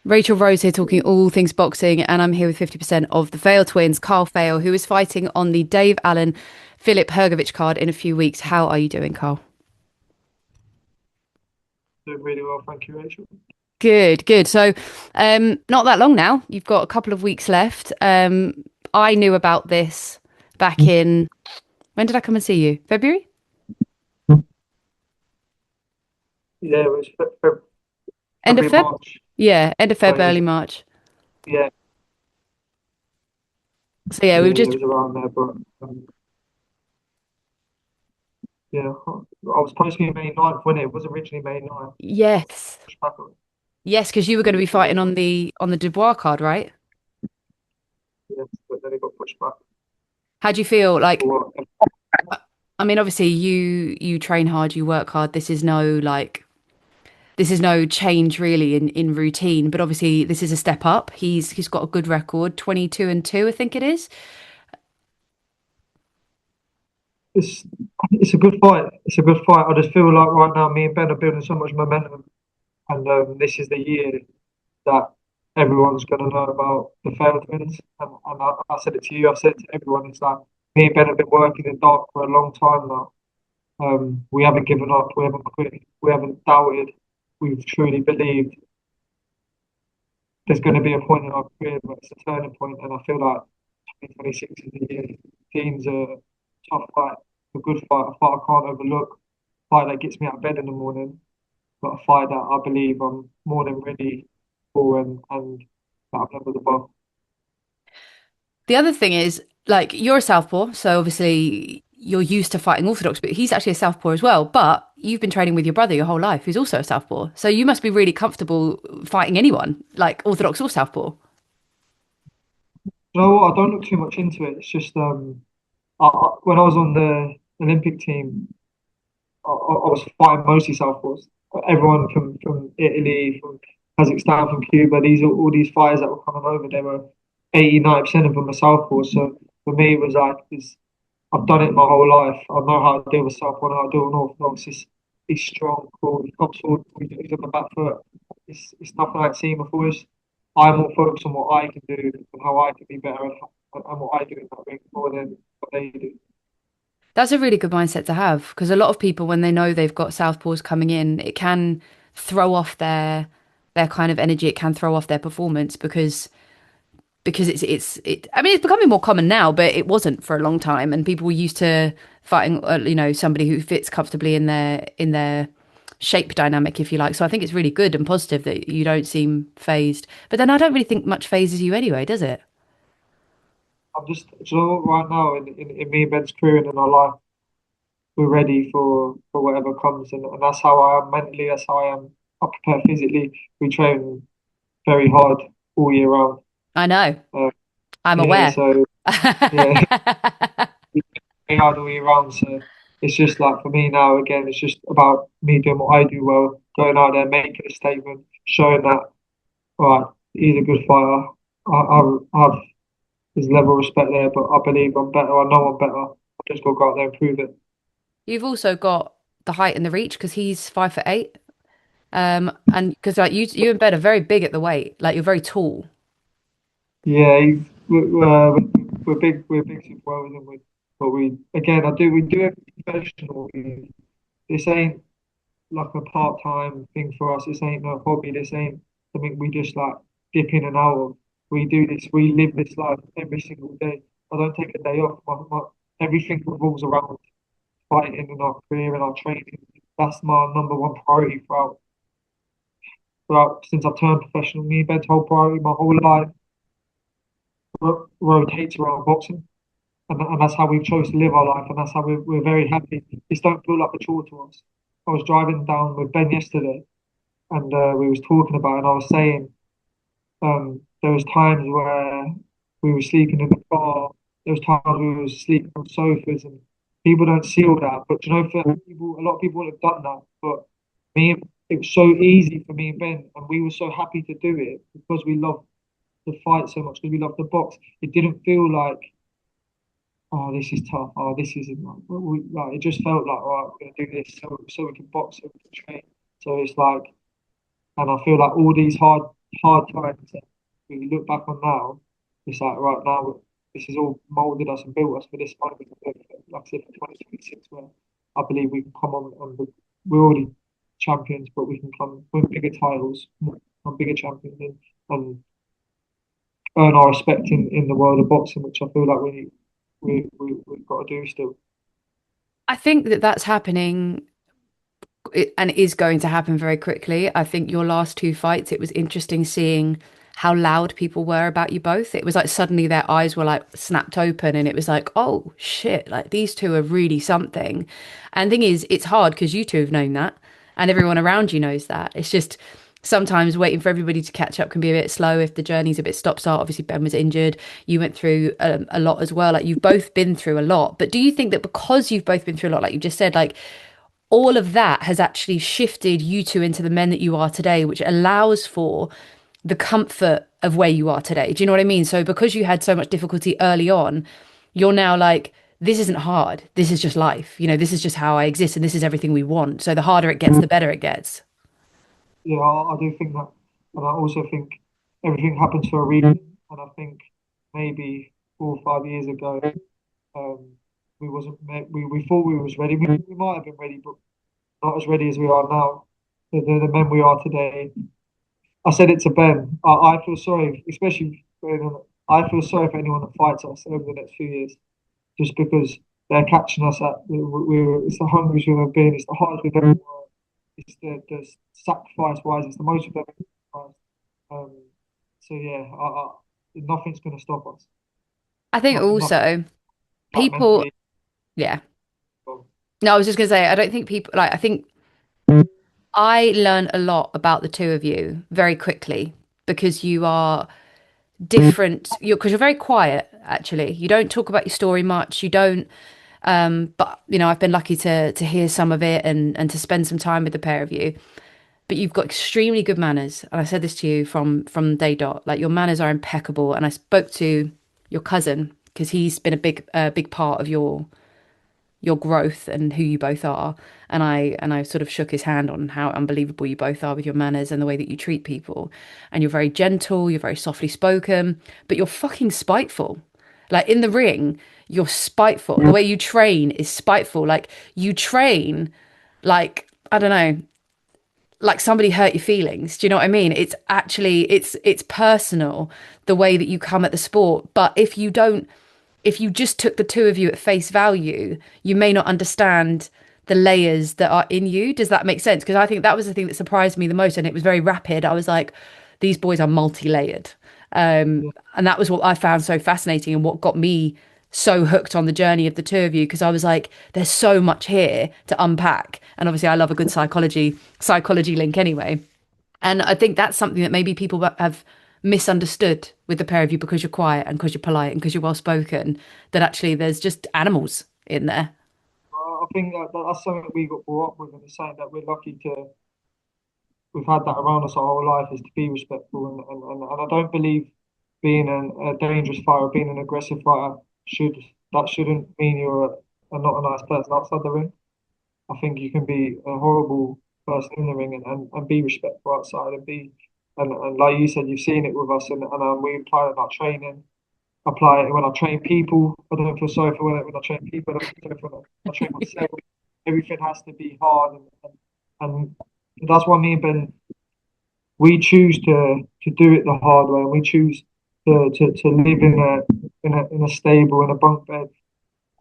Rachel Rose here talking all things boxing, and I'm here with 50% of the Fail twins, Carl Fail, who is fighting on the Dave Allen Philip Hergovich card in a few weeks. How are you doing, Carl? Doing really well, thank you, Rachel. Good, good. So, not that long now. You've got a couple of weeks left. I knew about this back in, when did I come and see you? February? Yeah, it was End of February, Feb? March Yeah, end of Feb, 20. early March. Yeah, So yeah, yeah, we've yeah, it just, was around there. But yeah, I was supposed to be May 9th when it was originally May 9th. yes, Pushed back a yes, because you were going to be week and fighting on the Dubois card, right? yeah, but then it got pushed back How do you feel? Like, for I mean, obviously you train hard, you work hard. This is no change really in routine, but obviously this is a step up. He's got a good record, 22-2, I think it is. it's it's a good fight. It's a good fight. I just feel like right now me and Ben are building so much momentum, and this is the year that everyone's going to know about the failed twins. And I said it to you, I said it to everyone. It's like me and Ben have been working in the dark for a long time now. We haven't given up. We haven't quit. We haven't doubted. We've truly believed there's going to be a point in our career where it's a turning point, and I feel like 2026 is the year. Dean's a tough fight, a good fight, a fight I can't overlook, a fight that gets me out of bed in the morning, but a fight that I believe I'm more than ready for, and that I've leveled above. The other thing is, like, you're a southpaw, so obviously you're used to fighting orthodox, but he's actually a southpaw as well. But you've been training with your brother your whole life, who's also a southpaw. So you must be really comfortable fighting anyone, like orthodox or southpaw. You know what? I don't look too much into it. It's just when I was on the Olympic team, I was fighting mostly southpaws. Everyone from Italy, from Kazakhstan, from Cuba, these are all these fighters that were coming over. They were 80, 90% of them are southpaws. So for me, it was like, I've done it my whole life. I know how to deal with southpaw, I know how to deal with orthodox. He's strong, cool, he comes forward, he's on the back foot. It's nothing I've seen before. I'm more focused on what I can do and how I can be better and what I do in that ring more than what they do. That's a really good mindset to have because a lot of people, when they know they've got southpaws coming in, it can throw off their kind of energy. It can throw off their performance because it. I mean, it's becoming more common now, but it wasn't for a long time, and people were used to fighting, somebody who fits comfortably in their shape dynamic, if you like. So I think it's really good and positive that you don't seem phased. But then I don't really think much phases you anyway, does it? I'm just, do you know what, right now in me and Ben's career and in our life, we're ready for whatever comes, and that's how I am mentally. That's how I am. I prepare physically. We train very hard all year round. I know. Uh, I'm yeah, aware. so yeah, we train hard all year round. So it's just like for me now. Again, it's just about me doing what I do well, going out there, making a statement, showing that all right, he's a good fighter. I have his level of respect there, but I believe I'm better. I know I'm better. I just got to go out there and prove it. You've also got the height and the reach because he's 5'8". And because like you and Ben are very big at the weight, like you're very tall. Yeah, we're big super wells, and but we again, we do everything professional. This ain't like a part time thing for us. This ain't no hobby. This ain't something we just like dip in and out of. We do this. We live this life every single day. I don't take a day off. Everything revolves around fighting in our career and our training. That's my number one priority throughout since I've turned professional. Me and Ben's whole priority, my whole life rotates around boxing. And that's how we've chose to live our life, and that's how we're very happy. This don't feel like a chore to us. I was driving down with Ben yesterday, and we was talking about, it, and I was saying there was times where we were sleeping in the car. There was times we were sleeping on sofas, and people don't see all that. But you know, for people, a lot of people have done that. But me, it was so easy for me and Ben, and we were so happy to do it because we love the fight so much, because we love the box. It didn't feel like, oh, this is tough. Oh, this isn't like, like it just felt like, all right, we're gonna do this so we can box, so we can train. So it's like, and I feel like all these hard hard times that we look back on now, it's like right now this has all molded us and built us for this moment. Like I said, for 2026, where I believe we can come on and we're already champions, but we can come win bigger titles, become bigger champions, and earn our respect in the world of boxing, which I feel like we've got to do still. I think that that's happening and is going to happen very quickly. I think your last two fights, it was interesting seeing how loud people were about you both. It was like suddenly their eyes were like snapped open and it was like, oh shit, like these two are really something. And the thing is, it's hard because you two have known that and everyone around you knows that. It's just sometimes waiting for everybody to catch up can be a bit slow if the journey's a bit stop start. Obviously, Ben was injured. You went through a lot as well. Like you've both been through a lot. But do you think that because you've both been through a lot, like you just said, like all of that has actually shifted you two into the men that you are today, which allows for the comfort of where you are today. Do you know what I mean? So because you had so much difficulty early on, you're now like, this isn't hard. This is just life. This is just how I exist and this is everything we want. So the harder it gets, the better it gets. Yeah, I do think that, and I also think everything happens for a reason. And I think maybe 4 or 5 years ago, um, we wasn't we thought we was ready. We might have been ready, but not as ready as we are now. The men we are today. I said it to Ben. I feel sorry, especially I feel sorry for anyone that fights us over the next few years, just because they're catching us at it's the hungriest we've ever been, it's the hardest we've ever worked, it's the sacrifice wise, it's the most we've ever sacrificed. Um, so yeah, nothing's going to stop us. I think Nothing also like people, mentally. yeah. Well, No, I was just gonna say, I don't think people like, I think I learned a lot about the two of you very quickly because you are different. Because you're very quiet, actually. You don't talk about your story much. You don't, but I've been lucky to hear some of it and to spend some time with the pair of you. But you've got extremely good manners, and I said this to you from day dot. Like your manners are impeccable. And I spoke to your cousin because he's been a big part of your growth and who you both are. And I sort of shook his hand on how unbelievable you both are with your manners and the way that you treat people. And you're very gentle, you're very softly spoken, but you're fucking spiteful. Like in the ring, you're spiteful. The way you train is spiteful. Like you train like, I don't know, like somebody hurt your feelings. Do you know what I mean? It's actually it's personal the way that you come at the sport. But if you just took the two of you at face value, you may not understand the layers that are in you. Does that make sense? Because I think that was the thing that surprised me the most, and it was very rapid. I was like, these boys are multi-layered, yeah, and that was what I found so fascinating and what got me so hooked on the journey of the two of you because I was like, there's so much here to unpack, and obviously I love a good psychology link anyway. And I think that's something that maybe people have misunderstood with the pair of you because you're quiet and because you're polite and because you're well spoken, that actually there's just animals in there. I think that's something we got brought up with, and it's something that we're lucky to we've had that around us our whole life is to be respectful and I don't believe being a dangerous fighter, being an aggressive fighter shouldn't mean you're not a nice person outside the ring. I think you can be a horrible person in the ring and be respectful outside and like you said, you've seen it with us and we apply it in our training. Apply it when I train people. I don't feel sorry for when I train people. I don't feel sorry for when I train myself. Everything has to be hard and that's why me and Ben we choose to do it the hard way, and we choose to live in a stable in a bunk bed.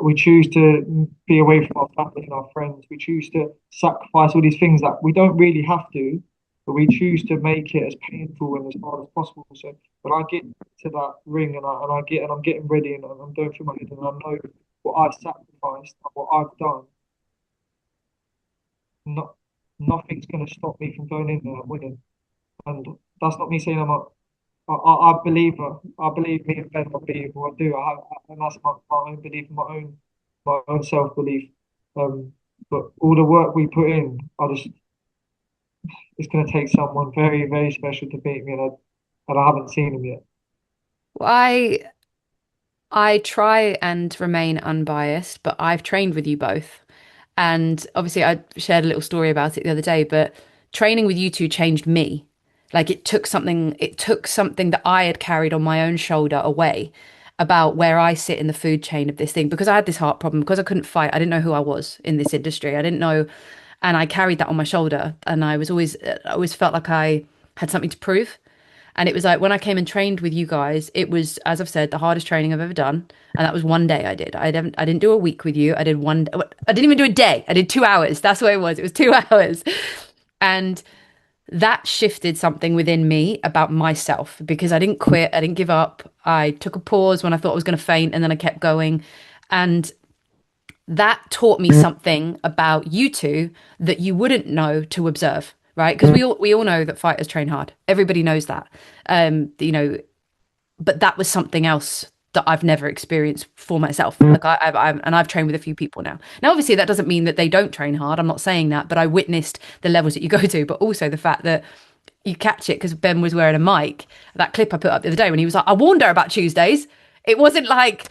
We choose to be away from our family and our friends. We choose to sacrifice all these things that we don't really have to, but we choose to make it as painful and as hard as possible. So when I get to that ring and I'm getting ready and I'm going through my head and I know what I've sacrificed and what I've done, not nothing's going to stop me from going in there and winning. And that's not me saying I'm a I believe I believe me and Ben will be who I do. And that's my own belief, my own self belief. But all the work we put in, I just it's going to take someone very very special to beat me, and I haven't seen him yet. I try and remain unbiased, but I've trained with you both. And obviously I shared a little story about it the other day, but training with you two changed me Like it took something that I had carried on my own shoulder away about where I sit in the food chain of this thing because I had this heart problem because I couldn't fight. I didn't know who I was in this industry. I didn't know, and I carried that on my shoulder, and I always felt like I had something to prove. And it was like when I came and trained with you guys, it was, as I've said, the hardest training I've ever done. And that was one day I did. I didn't do a week with you. I did one. I didn't even do a day. I did 2 hours. That's what it was. It was 2 hours, and that shifted something within me about myself because I didn't quit. I didn't give up. I took a pause when I thought I was going to faint, and then I kept going. And that taught me something about you two that you wouldn't know to observe, right? Because we all know that fighters train hard. Everybody knows that. You know, but that was something else that I've never experienced for myself. Like I've trained with a few people now. Now, obviously, that doesn't mean that they don't train hard. I'm not saying that, but I witnessed the levels that you go to, but also the fact that you catch it because Ben was wearing a mic. That clip I put up the other day when he was like, "I warned her about Tuesdays." It wasn't like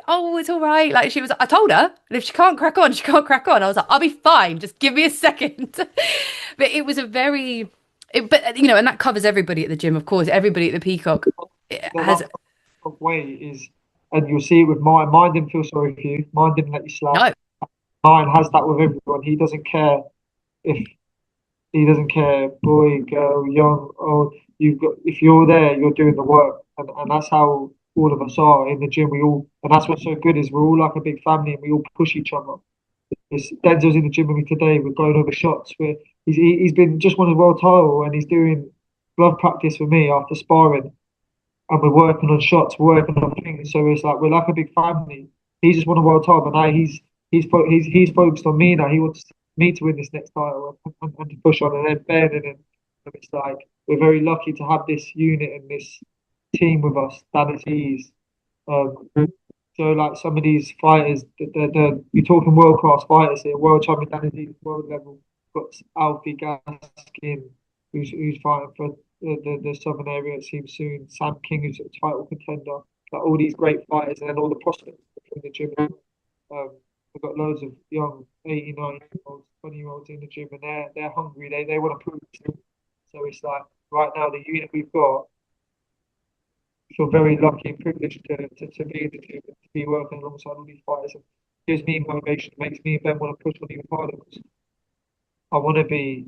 oh, it's all right. Like she was, I told her, and if she can't crack on, she can't crack on. I was like, I'll be fine. Just give me a second. But it was a very, but you know, and that covers everybody at the gym, of course. Everybody at the Peacock The has way is, and you'll see it with mine. Mine didn't feel sorry for you. Mine didn't let you slack. no. Mine has that with everyone. If he doesn't care, boy, girl, young, old. You've got if you're there, you're doing the work, and that's how all of us are in the gym. And that's what's so good is we're all like a big family, and we all push each other. Denzel's in the gym with me today. We're going over shots. He's been just won a world title, and he's doing glove practice for me after sparring, and we're working on shots, we're working on things. So it's like we're like a big family. He just won a world title, but now he's focused on me now. He wants me to win this next title and to push on, and then Ben, and then it's like we're very lucky to have this unit and this team with us. That is ease. Um, so like some of these fighters, you're talking world class fighters here, world champion Dan Aziz, world level. Got Alfie Gaskin, who's fighting for the southern area it seems soon. Sam King, who's a title contender. Like all these great fighters, and then all the prospects in the gym. We've got loads of young 80, 90-year-olds, 20-year-olds in the gym, and they're hungry. They want to prove it. So it's like right now the unit we've got, I feel very lucky and privileged to be in the gym and to be working alongside all these fighters. It gives me motivation, makes me and Ben want to push on even harder. I want to be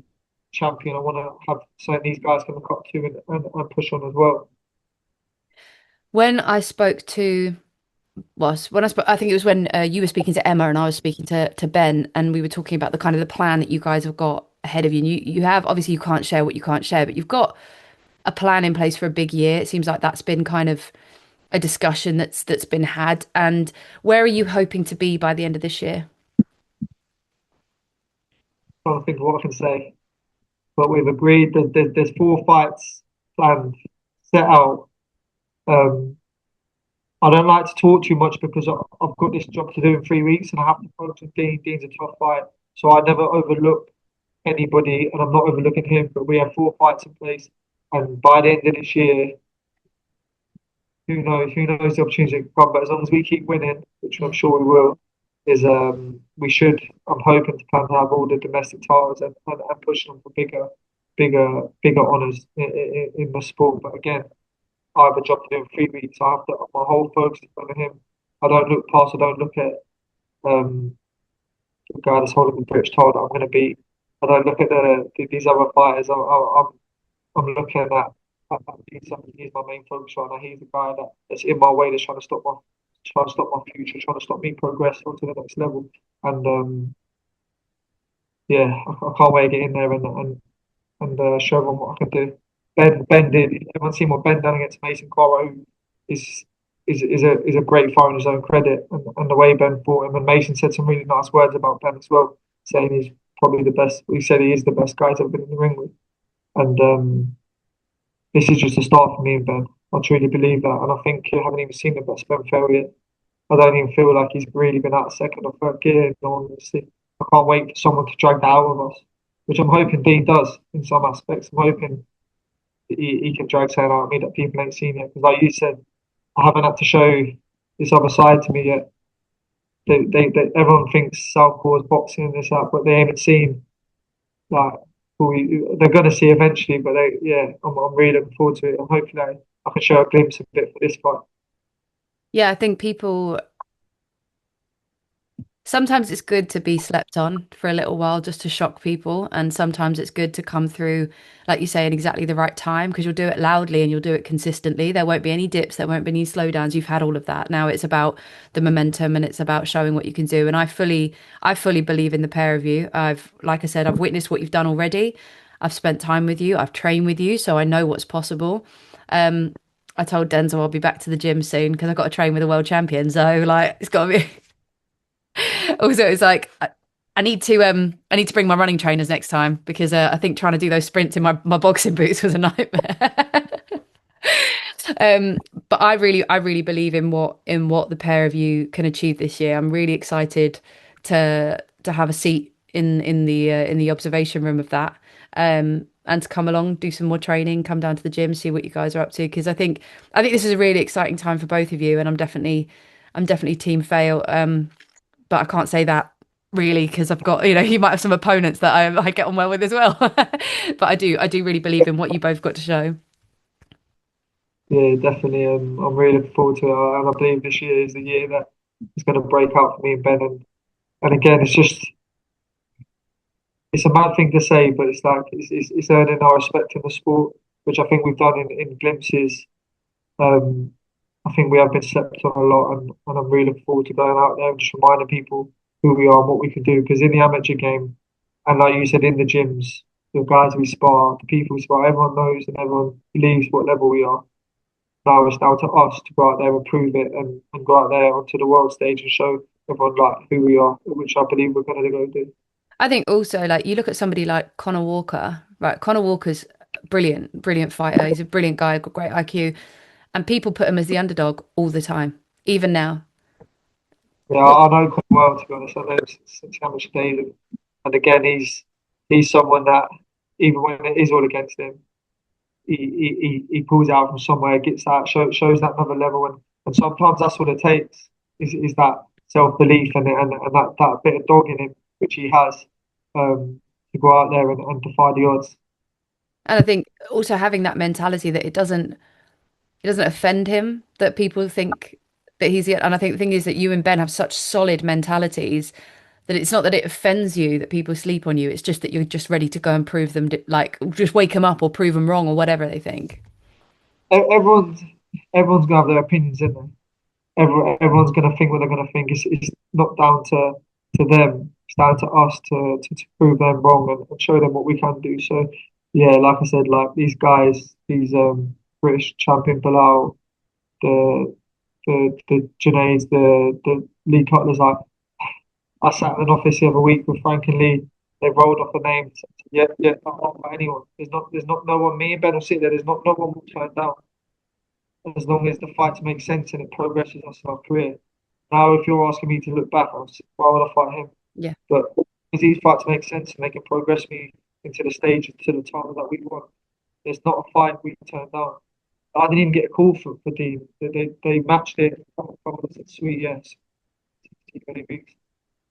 champion. I want to have something these guys can look up to and push on as well. When I spoke to was when I spoke, I think it was when you were speaking to Emma and I was speaking to Ben, and we were talking about the kind of the plan that you guys have got ahead of you. And you have obviously you can't share what you can't share, but you've got a plan in place for a big year. It seems like that's been kind of a discussion that's been had. And where are you hoping to be by the end of this year? I don't think what I can say, but we've agreed that there's 4 fights planned, set out. Um, I don't like to talk too much because I've got this job to do in 3 weeks and I have to focus on Dean. Dean's a tough fight, so I never overlook anybody, and I'm not overlooking him. But we have 4 fights in place, and by the end of this year, who knows? Who knows the opportunity to come? But as long as we keep winning, which I'm Yeah. sure we will, is we should. I'm hoping to plan to have all the domestic titles and pushing them for bigger honours in the sport. But again, I have a job to do in 3 weeks. I have to. My whole focus is on him. I don't look past. I don't look at um, the guy that's holding the British title that I'm going to beat. I don't look at these other fighters. I'm looking at he's my main focus right now. He's the guy that's in my way that's trying to stop my future, trying to stop me progress onto the next level. And yeah, I can't wait to get in there and show them what I can do. Ben did. Everyone seen what Ben done against Mason Coro, who is is a great fighter in his own credit, and the way Ben fought him. And Mason said some really nice words about Ben as well, saying he's probably the best. He said he is the best guy he's ever been in the ring with. And this is just a start for me and Ben. I truly believe that, and I think you haven't even seen the best Ben Farrell yet. I don't even feel like he's really been out of second or third gear. In all honesty, I can't wait for someone to drag that out of us, which I'm hoping Dean does in some aspects. I'm hoping he can drag something out of me that people ain't seen yet. Because like you said, I haven't had to show this other side to me yet. Everyone thinks Southpaw is boxing and this that, but they haven't seen like they're going to see eventually. But yeah, I'm really looking forward to it, and hopefully I can show a glimpse of it for this fight. Yeah, I think people sometimes it's good to be slept on for a little while just to shock people. And sometimes it's good to come through, like you say, at exactly the right time because you'll do it loudly and you'll do it consistently. There won't be any dips, there won't be any slowdowns. You've had all of that. Now it's about the momentum and it's about showing what you can do. And I fully believe in the pair of you. Like I said, I've witnessed what you've done already. I've spent time with you, I've trained with you, so I know what's possible. Um, I told Denzel I'll be back to the gym soon because I've got to train with a world champion. So like it's got to be also, it's like I need to bring my running trainers next time because I think trying to do those sprints in my boxing boots was a nightmare. Um, but I really believe in what the pair of you can achieve this year. I'm really excited to have a seat in the observation room of that. And to come along, do some more training, come down to the gym, see what you guys are up to. Because I think this is a really exciting time for both of you, and I'm definitely team fail. But I can't say that really because I've got, you might have some opponents that I get on well with as well. But I do really believe in what you both got to show. Yeah, definitely. I'm really looking forward to it, and I believe this year is the year that is going to break out for me and Ben. And again, it's a mad thing to say, but it's like it's earning our respect in the sport, which I think we've done in glimpses. Um, I think we have been slept on a lot, and I'm really looking forward to going out there and just reminding people who we are and what we can do. Because in the amateur game, and like you said, in the gyms, the guys we spar, the people we spar, everyone knows and everyone believes what level we are. Now it's down to us to go out there and prove it and go out there onto the world stage and show everyone like who we are, which I believe we're going to go do. I think also like you look at somebody like Conor Walker, right? Conor Walker's brilliant, brilliant fighter. He's a brilliant guy, got great IQ, and people put him as the underdog all the time, even now. Yeah, What I know quite well to be honest. I know since amateur days, and again, he's someone that even when it is all against him, he pulls out from somewhere, gets that shows that another level, and sometimes that's what it takes is that self belief and that bit of dog in him which he has to go out there and defy the odds. And I think also having that mentality that it doesn't offend him that people think that he's the, and I think the thing is that you and Ben have such solid mentalities that it's not that it offends you that people sleep on you. It's just that you're just ready to go and prove them, like just wake them up or prove them wrong or whatever they think. Everyone's everyone's gonna have their opinions in there. Everyone's gonna think what they're gonna think. It's not down to them. It's down to us to prove them wrong and show them what we can do. So yeah, like I said, like these guys, these British champion Bilal, the Junaid's, the Lee Cutlers. Like I sat in an office the other week with Frank and Lee. They rolled off the names. Yeah, yeah, not by anyone. There's not no one. Me and Ben will sit there. There's not no one will turn down as long as the fights make sense and it progresses us in our career. Now, if you're asking me to look back, why would I fight him? Yeah. But if these fights make sense and they can progress me into the stage to the title that we want, there's not a fight we can turn down. I didn't even get a call for Dean. They matched it. I said, sweet, yes.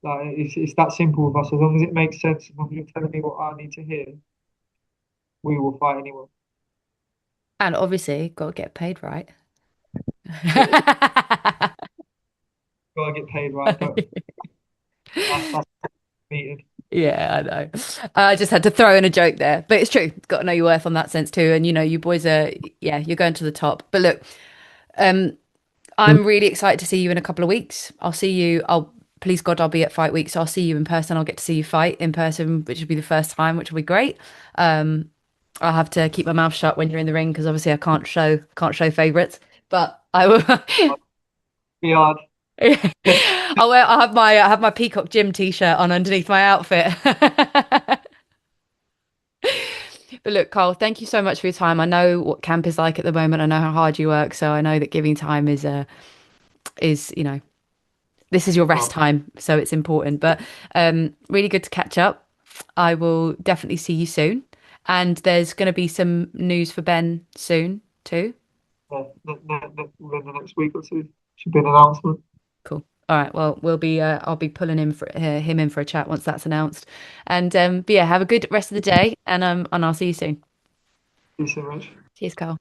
Like it's that simple with us. As long as it makes sense, as long as you're telling me what I need to hear, we will fight anyone. And obviously, got to get paid right. Gotta get paid right. That's needed. Yeah, I know. I just had to throw in a joke there, but it's true. Got to know your worth on that sense too. And you boys are, yeah, you're going to the top. But look, um, I'm really excited to see you in a couple of weeks. I'll see you. Please God, I'll be at Fight Week, so I'll see you in person. I'll get to see you fight in person, which will be the first time, which will be great. Um, I'll have to keep my mouth shut when you're in the ring because obviously I can't show favorites, but I will. Be hard. I'll have my Peacock Gym t-shirt on underneath my outfit. But look, Carl, thank you so much for your time. I know what camp is like at the moment. I know how hard you work, so I know that giving time is this is your rest Oh, time, so it's important. But really good to catch up. I will definitely see you soon, and there's going to be some news for Ben soon too. yeah, within the next week or two should be an announcement. Cool. All right. Well, I'll be pulling him in for a chat once that's announced. And but yeah, have a good rest of the day, and I'll see you soon. You so much. Cheers, Carl.